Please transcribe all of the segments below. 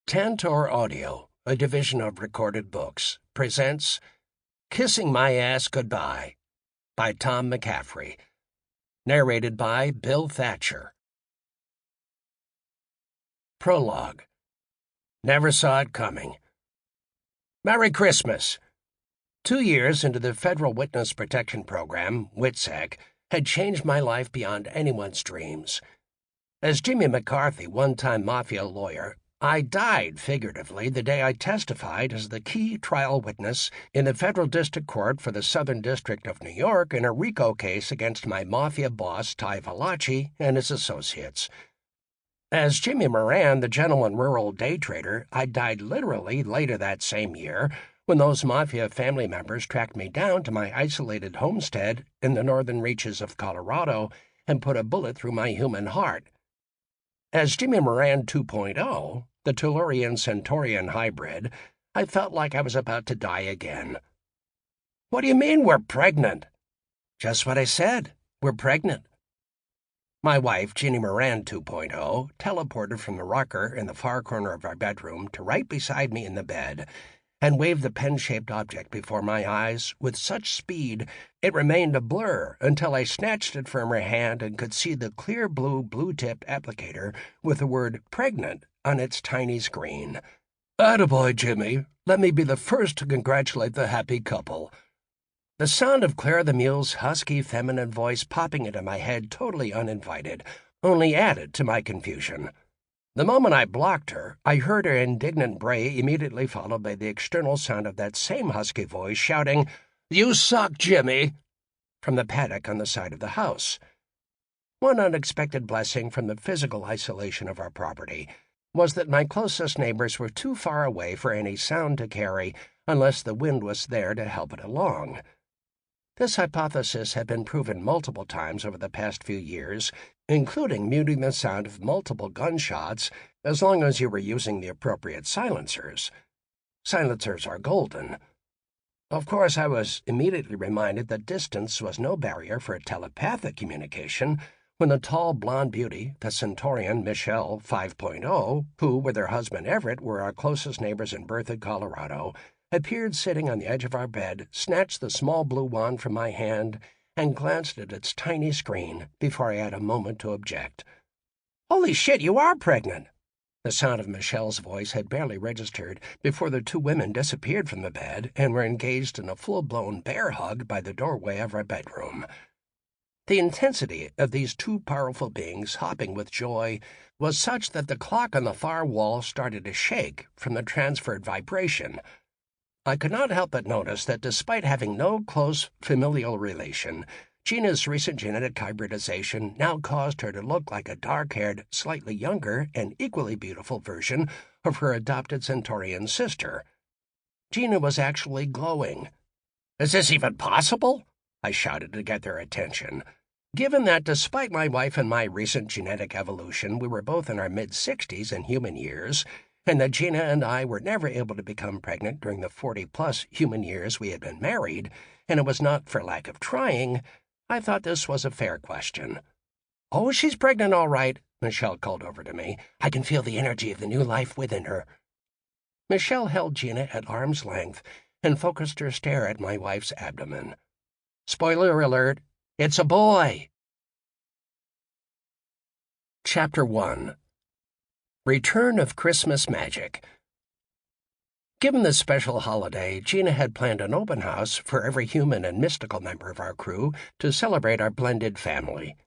Tantor Audio, a division of Recorded Books, presents Kissing My Ass Goodbye by Tom Mccaffrey, narrated by Bill Thatcher. Prologue. Never saw it coming. Merry Christmas! 2 years into the Federal Witness Protection Program, WITSEC, had changed my life beyond anyone's dreams. As Jimmy McCarthy, one-time mafia lawyer, I died, figuratively, the day I testified as the key trial witness in the Federal District Court for the Southern District of New York in a RICO case against my mafia boss, Ty Valachi, and his associates. As Jimmy Moran, the gentleman rural day trader, I died literally later that same year when those mafia family members tracked me down to my isolated homestead in the northern reaches of Colorado and put a bullet through my human heart. As Jimmy Moran 2.0, the Tellurian-Centaurian hybrid, I felt like I was about to die again. "What do you mean we're pregnant?" "Just what I said. We're pregnant." My wife, Ginny Moran 2.0, teleported from the rocker in the far corner of our bedroom to right beside me in the bed and waved the pen-shaped object before my eyes with such speed it remained a blur until I snatched it from her hand and could see the clear blue-tip applicator with the word "pregnant" on its tiny screen. "Attaboy, Jimmy. Let me be the first to congratulate the happy couple." The sound of Clara the Mule's husky feminine voice popping into my head totally uninvited only added to my confusion. The moment I blocked her, I heard her indignant bray immediately followed by the external sound of that same husky voice shouting, "You suck, Jimmy!" from the paddock on the side of the house. One unexpected blessing from the physical isolation of our property was that my closest neighbors were too far away for any sound to carry unless the wind was there to help it along. This hypothesis had been proven multiple times over the past few years, including muting the sound of multiple gunshots as long as you were using the appropriate silencers. Silencers are golden. Of course, I was immediately reminded that distance was no barrier for telepathic communication when the tall blonde beauty, the Centaurian Michelle 5.0, who, with her husband Everett, were our closest neighbors in Berthoud, Colorado, appeared sitting on the edge of our bed, snatched the small blue wand from my hand, and glanced at its tiny screen before I had a moment to object. "Holy shit, you are pregnant!" The sound of Michelle's voice had barely registered before the two women disappeared from the bed and were engaged in a full-blown bear hug by the doorway of our bedroom. The intensity of these two powerful beings hopping with joy was such that the clock on the far wall started to shake from the transferred vibration. I could not help but notice that despite having no close familial relation, Gina's recent genetic hybridization now caused her to look like a dark-haired, slightly younger, and equally beautiful version of her adopted Centaurian sister. Gina was actually glowing. "Is this even possible?" I shouted to get their attention. Given that despite my wife and my recent genetic evolution, we were both in our mid-60s in human years, and that Gina and I were never able to become pregnant during the 40-plus human years we had been married, and it was not for lack of trying, I thought this was a fair question. "Oh, she's pregnant all right," Michelle called over to me. "I can feel the energy of the new life within her." Michelle held Gina at arm's length and focused her stare at my wife's abdomen. Spoiler alert, it's a boy! Chapter 1. Return of Christmas Magic. Given this special holiday, Gina had planned an open house for every human and mystical member of our crew to celebrate our blended family.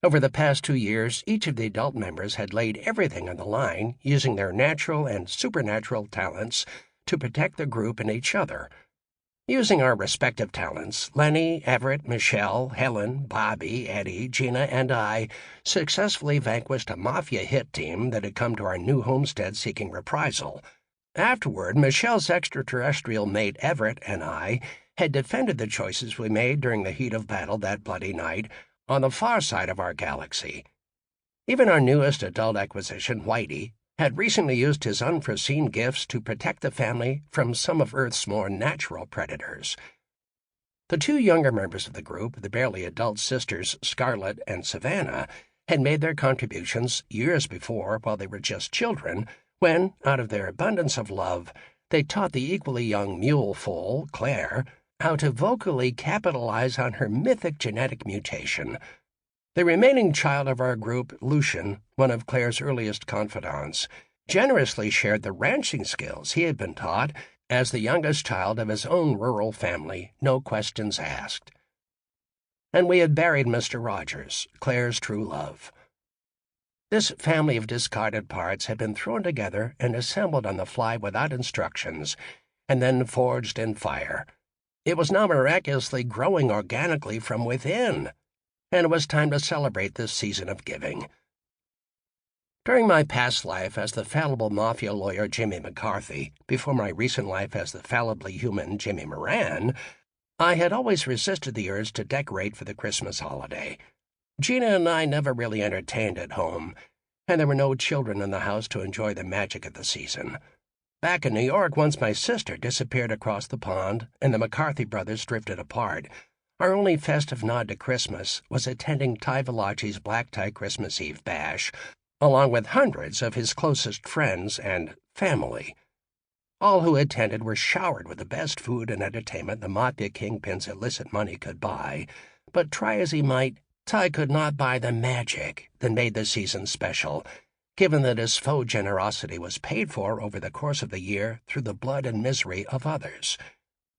Over the past 2 years, each of the adult members had laid everything on the line, using their natural and supernatural talents to protect the group and each other. Using our respective talents, Lenny, Everett, Michelle, Helen, Bobby, Eddie, Gina, and I successfully vanquished a mafia hit team that had come to our new homestead seeking reprisal. Afterward, Michelle's extraterrestrial mate Everett and I had defended the choices we made during the heat of battle that bloody night on the far side of our galaxy. Even our newest adult acquisition, Whitey, had recently used his unforeseen gifts to protect the family from some of Earth's more natural predators. The two younger members of the group, the barely adult sisters Scarlett and Savannah, had made their contributions years before while they were just children, when, out of their abundance of love, they taught the equally young mule foal, Claire, how to vocally capitalize on her mythic genetic mutation. The remaining child of our group, Lucian, one of Claire's earliest confidants, generously shared the ranching skills he had been taught as the youngest child of his own rural family, no questions asked. And we had buried Mr. Rogers, Claire's true love. This family of discarded parts had been thrown together and assembled on the fly without instructions, and then forged in fire. It was now miraculously growing organically from within, and it was time to celebrate this season of giving. During my past life as the fallible mafia lawyer Jimmy McCarthy, before my recent life as the fallibly human Jimmy Moran, I had always resisted the urge to decorate for the Christmas holiday. Gina and I never really entertained at home, and there were no children in the house to enjoy the magic of the season. Back in New York, once my sister disappeared across the pond and the McCarthy brothers drifted apart, our only festive nod to Christmas was attending Ty Valachi's Black Tie Christmas Eve bash, along with hundreds of his closest friends and family. All who attended were showered with the best food and entertainment the mafia kingpin's illicit money could buy, but try as he might, Ty could not buy the magic that made the season special, given that his faux generosity was paid for over the course of the year through the blood and misery of others.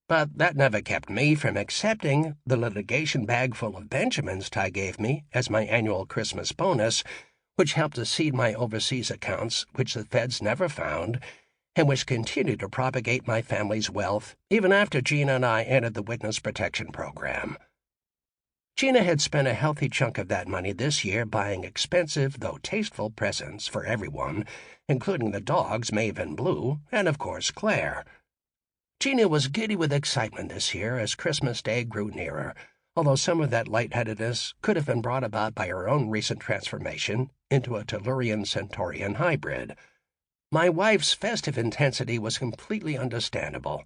But that never kept me from accepting the litigation bag full of Benjamins Ty gave me as my annual Christmas bonus, which helped to seed my overseas accounts, which the feds never found, and which continued to propagate my family's wealth even after Gina and I entered the Witness Protection Program. Gina had spent a healthy chunk of that money this year buying expensive, though tasteful, presents for everyone, including the dogs Maeve and Blue, and, of course, Claire. Gina was giddy with excitement this year as Christmas Day grew nearer, although some of that lightheadedness could have been brought about by her own recent transformation into a Tellurian-Centaurian hybrid. My wife's festive intensity was completely understandable.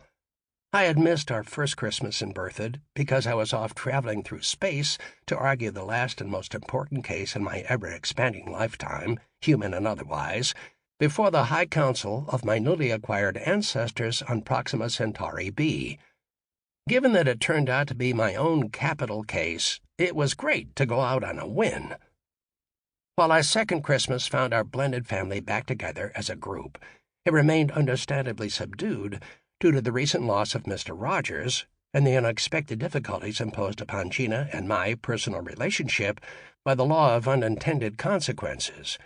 I had missed our first Christmas in Berthoud because I was off traveling through space to argue the last and most important case in my ever-expanding lifetime, human and otherwise, before the High Council of my newly acquired ancestors on Proxima Centauri b. Given that it turned out to be my own capital case, it was great to go out on a win. While our second Christmas found our blended family back together as a group, it remained understandably subdued due to the recent loss of Mr. Rogers and the unexpected difficulties imposed upon Gina and my personal relationship by the law of unintended consequences.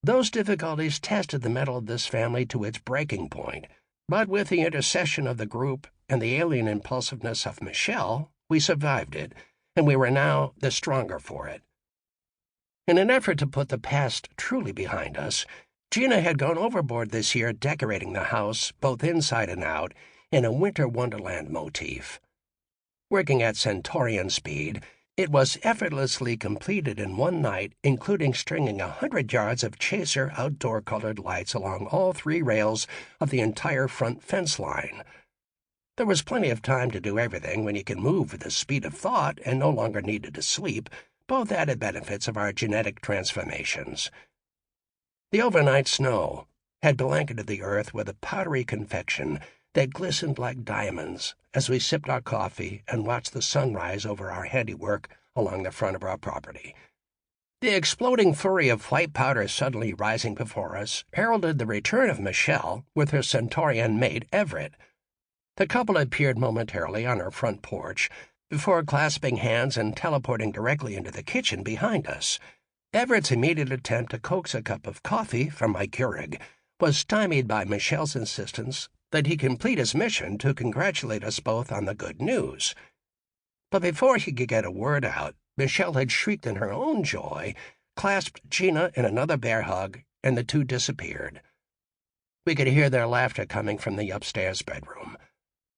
Those difficulties tested the mettle of this family to its breaking point, but with the intercession of the group and the alien impulsiveness of Michelle, we survived it, and we were now the stronger for it. In an effort to put the past truly behind us, Gina had gone overboard this year decorating the house, both inside and out, in a winter wonderland motif. Working at Centaurian speed, it was effortlessly completed in one night, including stringing 100 yards of chaser outdoor colored lights along all 3 rails of the entire front fence line. There was plenty of time to do everything when you can move with the speed of thought and no longer needed to sleep, both added benefits of our genetic transformations. The overnight snow had blanketed the earth with a powdery confection that glistened like diamonds as we sipped our coffee and watched the sunrise over our handiwork along the front of our property. The exploding flurry of white powder suddenly rising before us heralded the return of Michelle with her Centaurian mate Everett. The couple appeared momentarily on our front porch before clasping hands and teleporting directly into the kitchen behind us. Everett's immediate attempt to coax a cup of coffee from my Keurig was stymied by Michelle's insistence that he complete his mission to congratulate us both on the good news. But before he could get a word out, Michelle had shrieked in her own joy, clasped Gina in another bear hug, and the two disappeared. We could hear their laughter coming from the upstairs bedroom.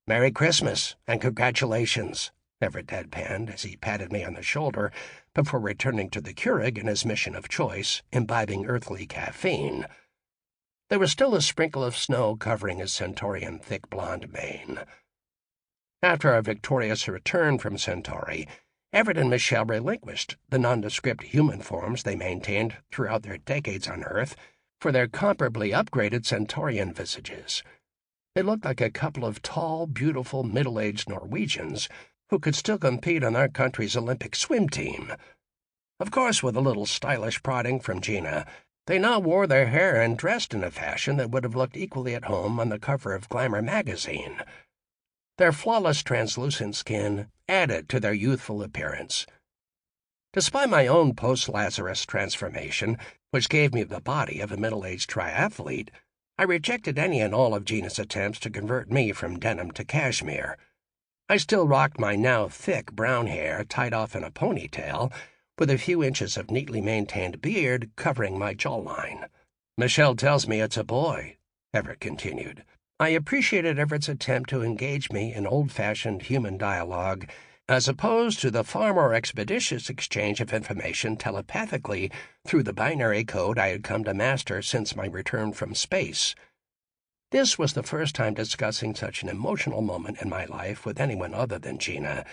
"Merry Christmas and congratulations," Everett deadpanned as he patted me on the shoulder before returning to the Keurig in his mission of choice, imbibing earthly caffeine. There was still a sprinkle of snow covering his Centaurian thick blonde mane. After our victorious return from Centauri, Everett and Michelle relinquished the nondescript human forms they maintained throughout their decades on Earth for their comparably upgraded Centaurian visages. They looked like a couple of tall, beautiful, middle-aged Norwegians who could still compete on our country's Olympic swim team. Of course, with a little stylish prodding from Gina, they now wore their hair and dressed in a fashion that would have looked equally at home on the cover of Glamour magazine. Their flawless translucent skin added to their youthful appearance. Despite my own post-Lazarus transformation, which gave me the body of a middle-aged triathlete, I rejected any and all of Gina's attempts to convert me from denim to cashmere. I still rocked my now thick brown hair tied off in a ponytail, with a few inches of neatly maintained beard covering my jawline. "Michelle tells me it's a boy," Everett continued. I appreciated Everett's attempt to engage me in old-fashioned human dialogue, as opposed to the far more expeditious exchange of information telepathically through the binary code I had come to master since my return from space. This was the first time discussing such an emotional moment in my life with anyone other than Gina,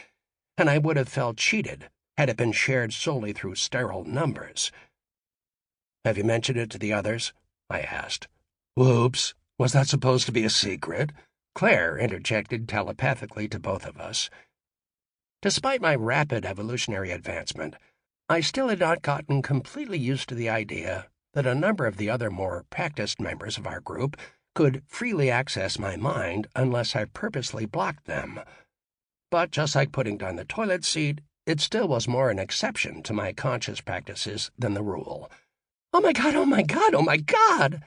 and I would have felt cheated had it been shared solely through sterile numbers. "Have you mentioned it to the others?" I asked. "Whoops, was that supposed to be a secret?" Claire interjected telepathically to both of us. Despite my rapid evolutionary advancement, I still had not gotten completely used to the idea that a number of the other more practiced members of our group could freely access my mind unless I purposely blocked them. But just like putting down the toilet seat, it still was more an exception to my conscious practices than the rule. "Oh my God, oh my God, oh my God!"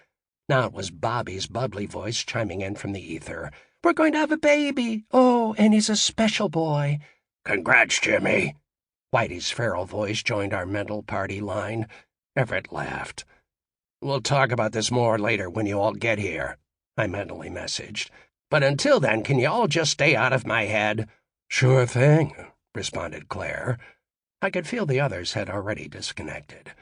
Now it was Bobby's bubbly voice chiming in from the ether. "We're going to have a baby! Oh, and he's a special boy!" "Congrats, Jimmy!" Whitey's feral voice joined our mental party line. Everett laughed. "We'll talk about this more later when you all get here," I mentally messaged. "But until then, can you all just stay out of my head?" "Sure thing," responded Claire. I could feel the others had already disconnected.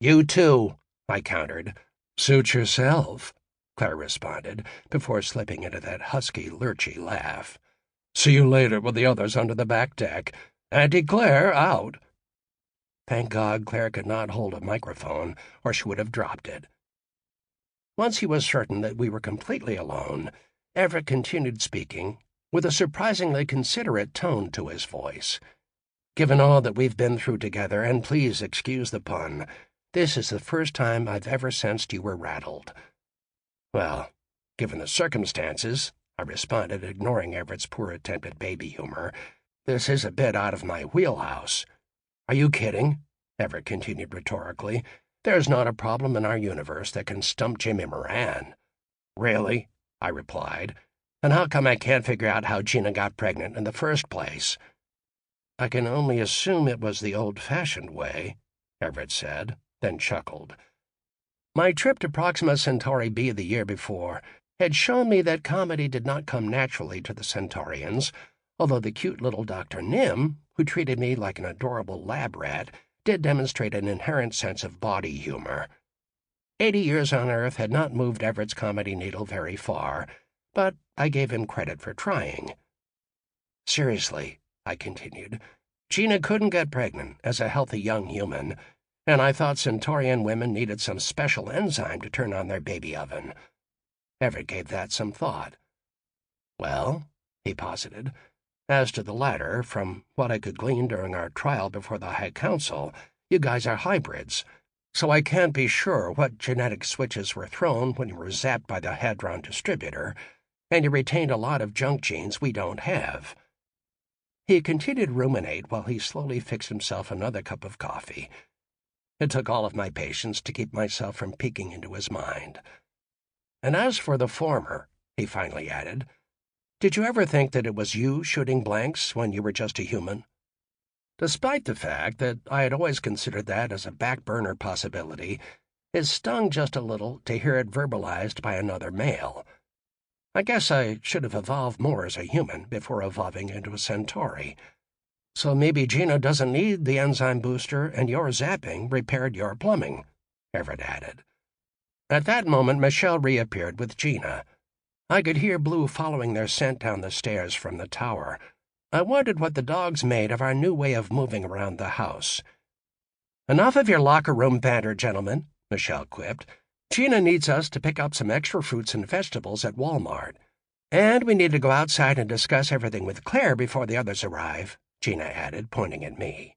"You too," I countered. "Suit yourself," Claire responded, before slipping into that husky, lurchy laugh. "See you later with the others under the back deck. Auntie Claire out." Thank God Claire could not hold a microphone, or she would have dropped it. Once he was certain that we were completely alone, Everett continued speaking, with a surprisingly considerate tone to his voice. "Given all that we've been through together, and please excuse the pun, this is the first time I've ever sensed you were rattled." "Well, given the circumstances," I responded, ignoring Everett's poor attempt at baby humor, "this is a bit out of my wheelhouse." "Are you kidding?" Everett continued rhetorically. "There's not a problem in our universe that can stump Jimmy Moran." "Really?" I replied. "And how come I can't figure out how Gina got pregnant in the first place?" "I can only assume it was the old-fashioned way," Everett said, then chuckled. My trip to Proxima Centauri B the year before had shown me that comedy did not come naturally to the Centaurians, although the cute little Dr. Nim, who treated me like an adorable lab rat, did demonstrate an inherent sense of body humor. 80 years on Earth had not moved Everett's comedy needle very far, but I gave him credit for trying. "Seriously," I continued, "Gina couldn't get pregnant as a healthy young human, and I thought Centaurian women needed some special enzyme to turn on their baby oven." Everett gave that some thought. "Well," he posited, "as to the latter, from what I could glean during our trial before the High Council, you guys are hybrids, so I can't be sure what genetic switches were thrown when you were zapped by the Hadron distributor, and you retained a lot of junk genes we don't have." He continued to ruminate while he slowly fixed himself another cup of coffee. It took all of my patience to keep myself from peeking into his mind. "And as for the former," he finally added, "did you ever think that it was you shooting blanks when you were just a human?" Despite the fact that I had always considered that as a back-burner possibility, it stung just a little to hear it verbalized by another male. I guess I should have evolved more as a human before evolving into a Centauri. "So maybe Gina doesn't need the enzyme booster and your zapping repaired your plumbing," Everett added. At that moment, Michelle reappeared with Gina. I could hear Blue following their scent down the stairs from the tower. I wondered what the dogs made of our new way of moving around the house. "Enough of your locker room banter, gentlemen," Michelle quipped. Gina needs us to pick up some extra fruits and vegetables at Walmart. And we need to go outside and discuss everything with Claire before the others arrive," Gina added, pointing at me.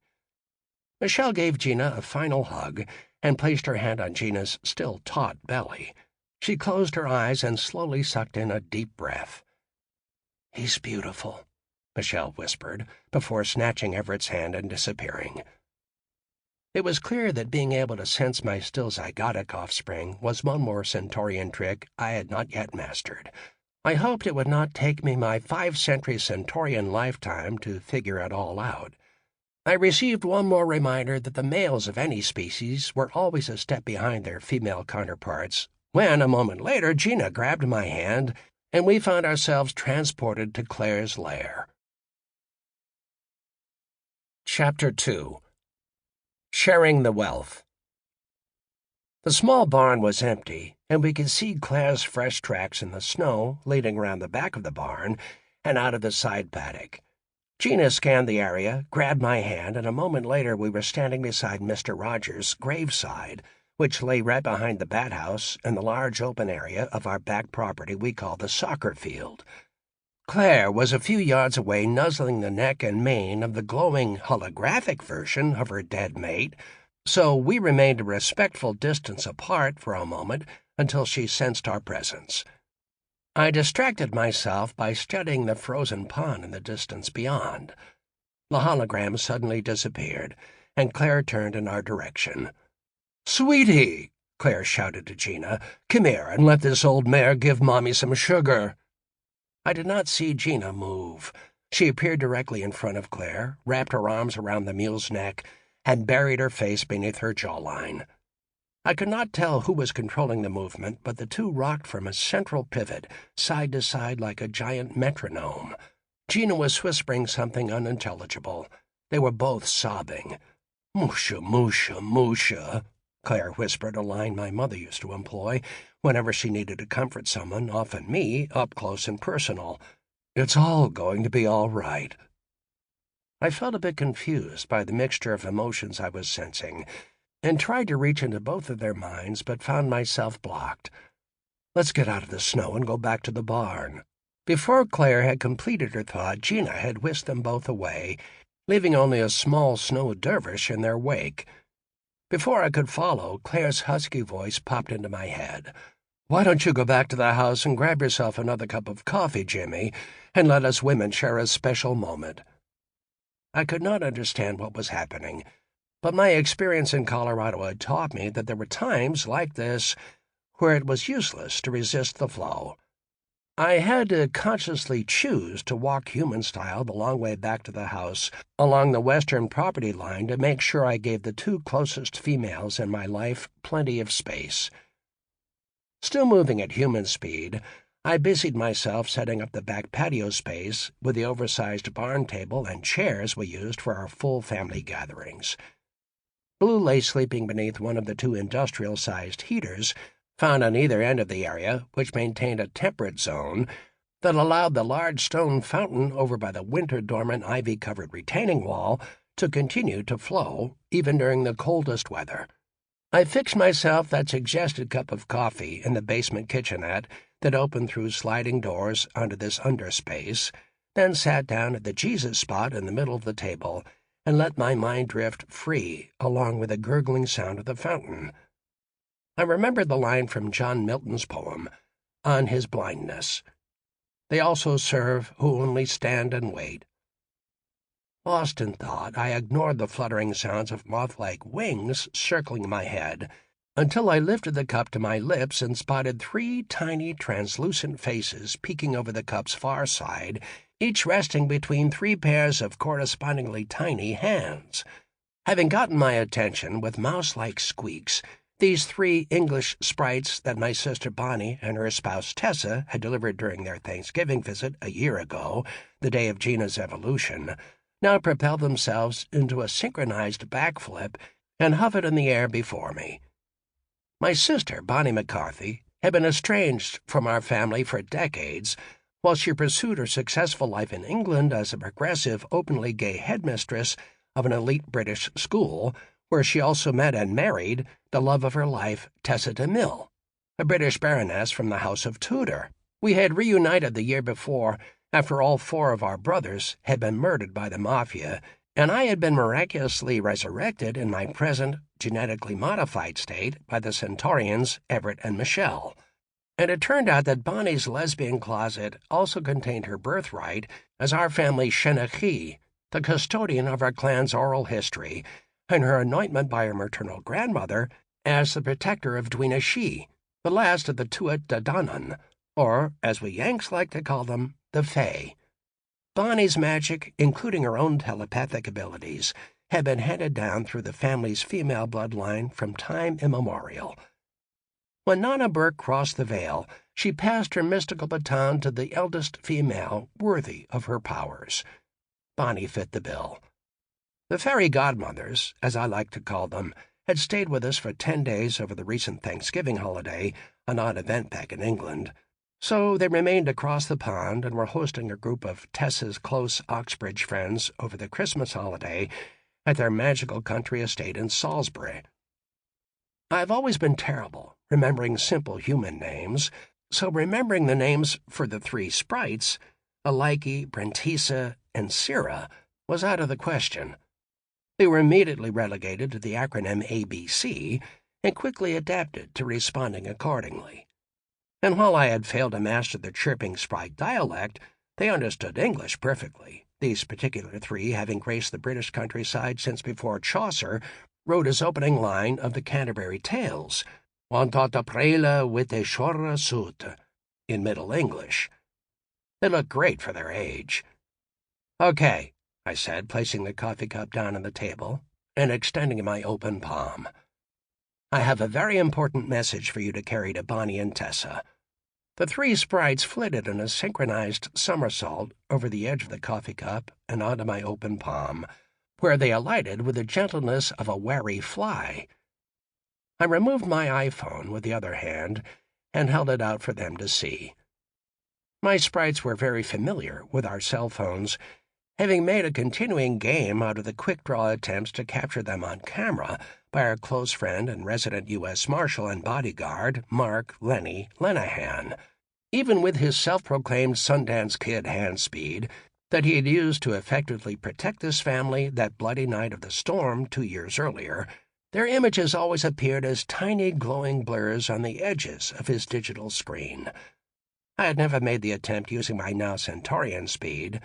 Michelle gave Gina a final hug and placed her hand on Gina's still taut belly. She closed her eyes and slowly sucked in a deep breath. "He's beautiful," Michelle whispered, before snatching Everett's hand and disappearing. It was clear that being able to sense my still zygotic offspring was one more Centaurian trick I had not yet mastered. I hoped it would not take me my 5-century Centaurian lifetime to figure it all out. I received one more reminder that the males of any species were always a step behind their female counterparts, when, a moment later, Gina grabbed my hand, and we found ourselves transported to Claire's lair. Chapter 2. Sharing the Wealth. The small barn was empty, and we could see Claire's fresh tracks in the snow leading around the back of the barn and out of the side paddock. Gina scanned the area, grabbed my hand, and a moment later we were standing beside Mr. Rogers' graveside, which lay right behind the bat house and the large open area of our back property we called the soccer field. Claire was a few yards away, nuzzling the neck and mane of the glowing holographic version of her dead mate, so we remained a respectful distance apart for a moment until she sensed our presence. I distracted myself by studying the frozen pond in the distance beyond. The hologram suddenly disappeared, and Claire turned in our direction. "Sweetie," Claire shouted to Gina, "come here and let this old mare give Mommy some sugar." I did not see Gina move. She appeared directly in front of Claire, wrapped her arms around the mule's neck, and buried her face beneath her jawline. I could not tell who was controlling the movement, but the two rocked from a central pivot, side to side like a giant metronome. Gina was whispering something unintelligible. They were both sobbing. "Musha, musha, musha," Claire whispered, a line my mother used to employ whenever she needed to comfort someone, often me, up close and personal. "It's all going to be all right." I felt a bit confused by the mixture of emotions I was sensing, and tried to reach into both of their minds, but found myself blocked. "Let's get out of the snow and go back to the barn." Before Claire had completed her thought, Gina had whisked them both away, leaving only a small snow dervish in their wake. Before I could follow, Claire's husky voice popped into my head. "Why don't you go back to the house and grab yourself another cup of coffee, Jimmy, and let us women share a special moment?" I could not understand what was happening, but my experience in Colorado had taught me that there were times like this where it was useless to resist the flow. I had to consciously choose to walk human-style the long way back to the house along the western property line to make sure I gave the two closest females in my life plenty of space. Still moving at human speed, I busied myself setting up the back patio space with the oversized barn table and chairs we used for our full family gatherings. Blue lay sleeping beneath one of the two industrial-sized heaters found on either end of the area, which maintained a temperate zone that allowed the large stone fountain over by the winter-dormant ivy-covered retaining wall to continue to flow even during the coldest weather. I fixed myself that suggested cup of coffee in the basement kitchenette that opened through sliding doors onto this underspace, then sat down at the Jesus spot in the middle of the table and let my mind drift free along with the gurgling sound of the fountain. I remembered the line from John Milton's poem, On His Blindness. "They also serve who only stand and wait." Lost in thought, I ignored the fluttering sounds of moth-like wings circling my head until I lifted the cup to my lips and spotted 3 tiny translucent faces peeking over the cup's far side, each resting between 3 pairs of correspondingly tiny hands. Having gotten my attention with mouse-like squeaks, these 3 English sprites that my sister Bonnie and her spouse Tessa had delivered during their Thanksgiving visit a year ago, the day of Gina's evolution, now propelled themselves into a synchronized backflip and hovered in the air before me. My sister, Bonnie McCarthy, had been estranged from our family for decades while she pursued her successful life in England as a progressive, openly gay headmistress of an elite British school, where she also met and married the love of her life, Tessa DeMille, a British baroness from the House of Tudor. We had reunited the year before, after all 4 of our brothers had been murdered by the Mafia, and I had been miraculously resurrected in my present, genetically modified state by the Centaurians Everett and Michelle. And it turned out that Bonnie's lesbian closet also contained her birthright as our family's Shenanigans, the custodian of our clan's oral history, and her anointment by her maternal grandmother as the protector of Dwina Shi, the last of the Tuat Dadanan, or, as we Yanks like to call them, the Fae. Bonnie's magic, including her own telepathic abilities, had been handed down through the family's female bloodline from time immemorial. When Nana Burke crossed the veil, she passed her mystical baton to the eldest female worthy of her powers. Bonnie fit the bill. The fairy godmothers, as I like to call them, had stayed with us for 10 days over the recent Thanksgiving holiday, an odd event back in England. So they remained across the pond and were hosting a group of Tessa's close Oxbridge friends over the Christmas holiday at their magical country estate in Salisbury. I've always been terrible remembering simple human names, so remembering the names for the 3 sprites, Alike, Brentisa, and Syrah, was out of the question. They were immediately relegated to the acronym ABC and quickly adapted to responding accordingly. And while I had failed to master the chirping sprite dialect, they understood English perfectly, these particular 3 having graced the British countryside since before Chaucer wrote his opening line of the Canterbury Tales, "Wantota prela with a shorra sut," in Middle English. They looked great for their age. "Okay," I said, placing the coffee cup down on the table and extending my open palm. "I have a very important message for you to carry to Bonnie and Tessa." The 3 sprites flitted in a synchronized somersault over the edge of the coffee cup and onto my open palm, where they alighted with the gentleness of a wary fly. I removed my iPhone with the other hand and held it out for them to see. My sprites were very familiar with our cell phones, having made a continuing game out of the quick-draw attempts to capture them on camera by our close friend and resident U.S. Marshal and bodyguard, Mark Lenny Lenahan. Even with his self-proclaimed Sundance Kid hand speed that he had used to effectively protect this family that bloody night of the storm 2 years earlier, their images always appeared as tiny glowing blurs on the edges of his digital screen. I had never made the attempt using my now Centaurian speed,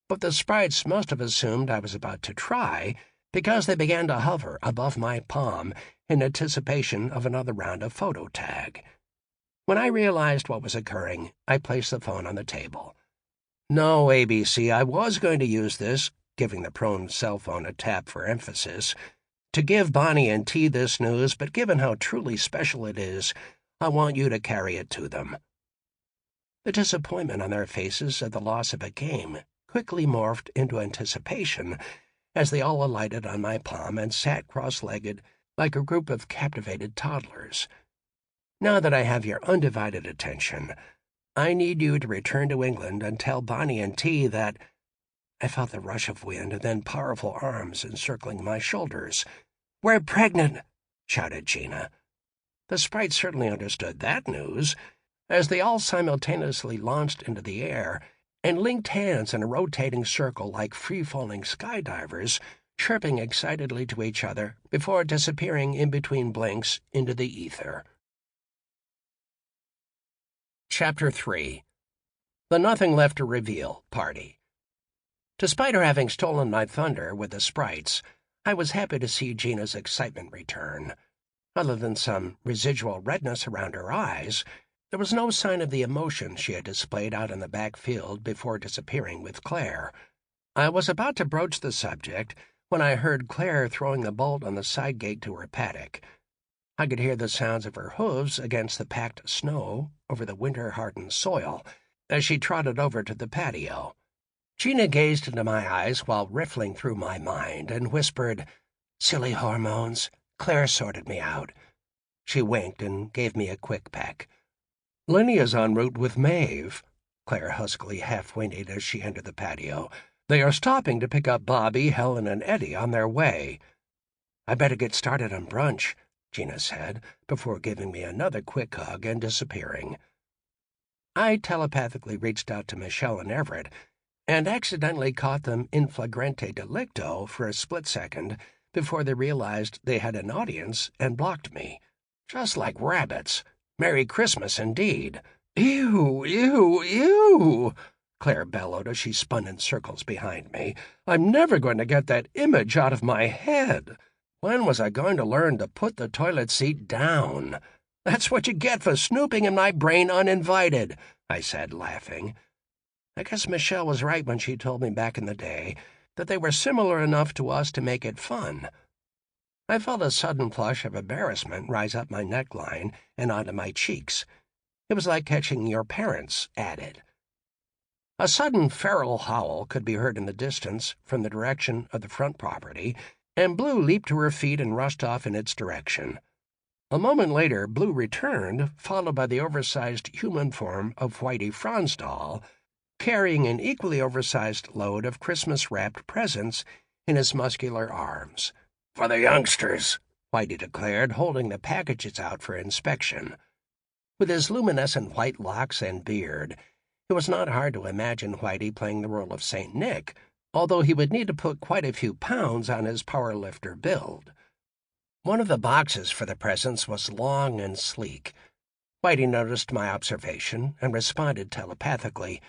but the sprites must have assumed I was about to try, because they began to hover above my palm in anticipation of another round of photo tag. When I realized what was occurring, I placed the phone on the table. "No, ABC, I was going to use this," giving the prone cell phone a tap for emphasis, "to give Bonnie and T this news, but given how truly special it is, I want you to carry it to them." The disappointment on their faces at the loss of a game quickly morphed into anticipation as they all alighted on my palm and sat cross-legged like a group of captivated toddlers. "Now that I have your undivided attention, I need you to return to England and tell Bonnie and T that—" I felt the rush of wind and then powerful arms encircling my shoulders. "We're pregnant!" shouted Gina. The sprite certainly understood that news, as they all simultaneously launched into the air and linked hands in a rotating circle like free-falling skydivers, chirping excitedly to each other before disappearing in between blinks into the ether. Chapter 3. The Nothing Left to Reveal Party. Despite her having stolen my thunder with the sprites, I was happy to see Gina's excitement return. Other than some residual redness around her eyes, there was no sign of the emotion she had displayed out in the back field before disappearing with Claire. I was about to broach the subject when I heard Claire throwing the bolt on the side gate to her paddock. I could hear the sounds of her hooves against the packed snow over the winter-hardened soil as she trotted over to the patio. Gina gazed into my eyes while riffling through my mind and whispered, "Silly hormones. Claire sorted me out." She winked and gave me a quick peck. "Lenny is en route with Maeve," Claire huskily half-whinnied as she entered the patio. "They are stopping to pick up Bobby, Helen, and Eddie on their way." "I better get started on brunch," Gina said, before giving me another quick hug and disappearing. I telepathically reached out to Michelle and Everett, and accidentally caught them in flagrante delicto for a split second before they realized they had an audience and blocked me. Just like rabbits. Merry Christmas, indeed. Ew, ew, ew, Claire bellowed as she spun in circles behind me. I'm never going to get that image out of my head. When was I going to learn to put the toilet seat down? That's what you get for snooping in my brain uninvited, I said, laughing. I guess Michelle was right when she told me back in the day that they were similar enough to us to make it fun. I felt a sudden flush of embarrassment rise up my neckline and onto my cheeks. It was like catching your parents at it. A sudden feral howl could be heard in the distance from the direction of the front property, and Blue leaped to her feet and rushed off in its direction. A moment later, Blue returned, followed by the oversized human form of Whitey Fronsdahl, carrying an equally oversized load of Christmas-wrapped presents in his muscular arms. "For the youngsters," Whitey declared, holding the packages out for inspection. With his luminescent white locks and beard, it was not hard to imagine Whitey playing the role of St. Nick, although he would need to put quite a few pounds on his powerlifter build. One of the boxes for the presents was long and sleek. Whitey noticed my observation and responded telepathically.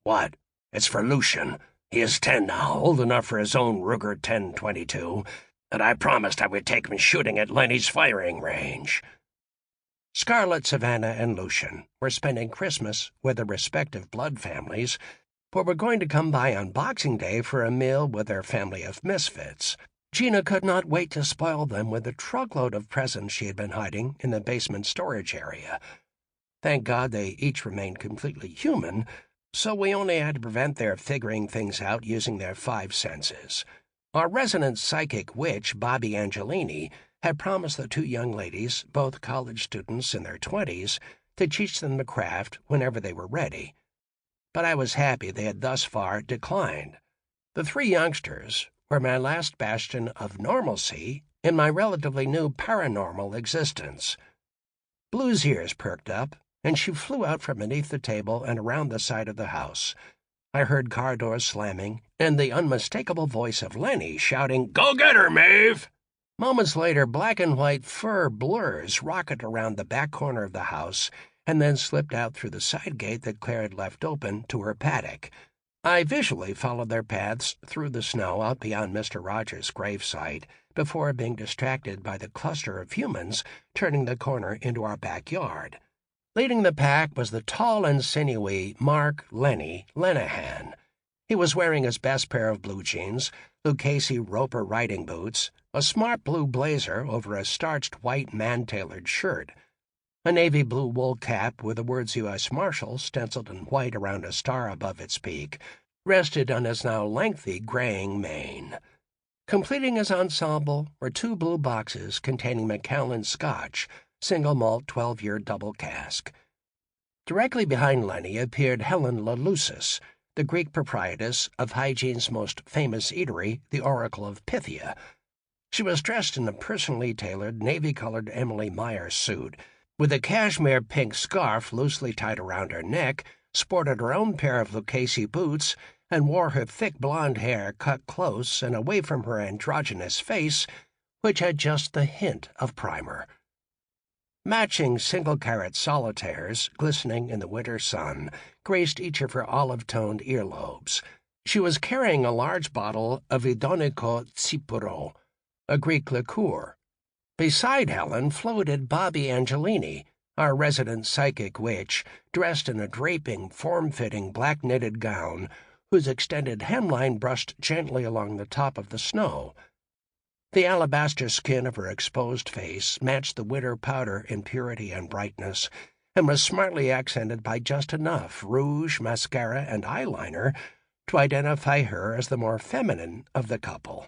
"What? It's for Lucian. He is 10 now, old enough for his own Ruger 10-22, and I promised I would take him shooting at Lenny's firing range." Scarlett, Savannah, and Lucian were spending Christmas with their respective blood families, but were going to come by on Boxing Day for a meal with their family of misfits. Gina could not wait to spoil them with a truckload of presents she had been hiding in the basement storage area. Thank God they each remained completely human, so we only had to prevent their figuring things out using their 5 senses. Our resident psychic witch, Bobby Angelini, had promised the 2 young ladies, both college students in their 20s, to teach them the craft whenever they were ready. But I was happy they had thus far declined. The 3 youngsters were my last bastion of normalcy in my relatively new paranormal existence. Blue's ears perked up, and she flew out from beneath the table and around the side of the house. I heard car doors slamming and the unmistakable voice of Lenny shouting, "Go get her, Maeve!" Moments later, black and white fur blurs rocketed around the back corner of the house and then slipped out through the side gate that Claire had left open to her paddock. I visually followed their paths through the snow out beyond Mr. Rogers' gravesite before being distracted by the cluster of humans turning the corner into our backyard. Leading the pack was the tall and sinewy Mark Lenny Lenehan. He was wearing his best pair of blue jeans, Lucchese Roper riding boots, a smart blue blazer over a starched white man-tailored shirt. A navy blue wool cap with the words U.S. Marshal stenciled in white around a star above its peak rested on his now lengthy graying mane. Completing his ensemble were 2 blue boxes containing Macallan Scotch, single malt 12-year double cask. Directly behind Lenny appeared Helen Lelusis, the Greek proprietress of hygiene's most famous eatery, the Oracle of Pythia. She was dressed in a personally tailored navy-colored Emily Meyer suit, with a cashmere pink scarf loosely tied around her neck, sported her own pair of Lucchese boots, and wore her thick blonde hair cut close and away from her androgynous face, which had just the hint of primer. Matching single-carat solitaires, glistening in the winter sun, graced each of her olive-toned earlobes. She was carrying a large bottle of Idonico Tsipuro, a Greek liqueur. Beside Helen floated Bobby Angelini, our resident psychic witch, dressed in a draping, form-fitting black-knitted gown, whose extended hemline brushed gently along the top of the snow. The alabaster skin of her exposed face matched the winter powder in purity and brightness, and was smartly accented by just enough rouge, mascara, and eyeliner to identify her as the more feminine of the couple.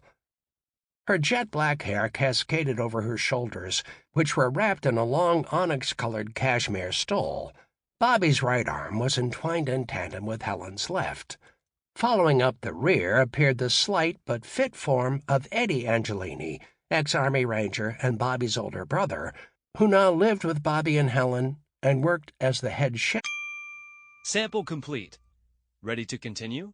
Her jet-black hair cascaded over her shoulders, which were wrapped in a long onyx-colored cashmere stole. Bobby's right arm was entwined in tandem with Helen's left. Following up the rear appeared the slight but fit form of Eddie Angelini, ex-Army Ranger and Bobby's older brother, who now lived with Bobby and Helen and worked as the head chef. Sample complete. Ready to continue?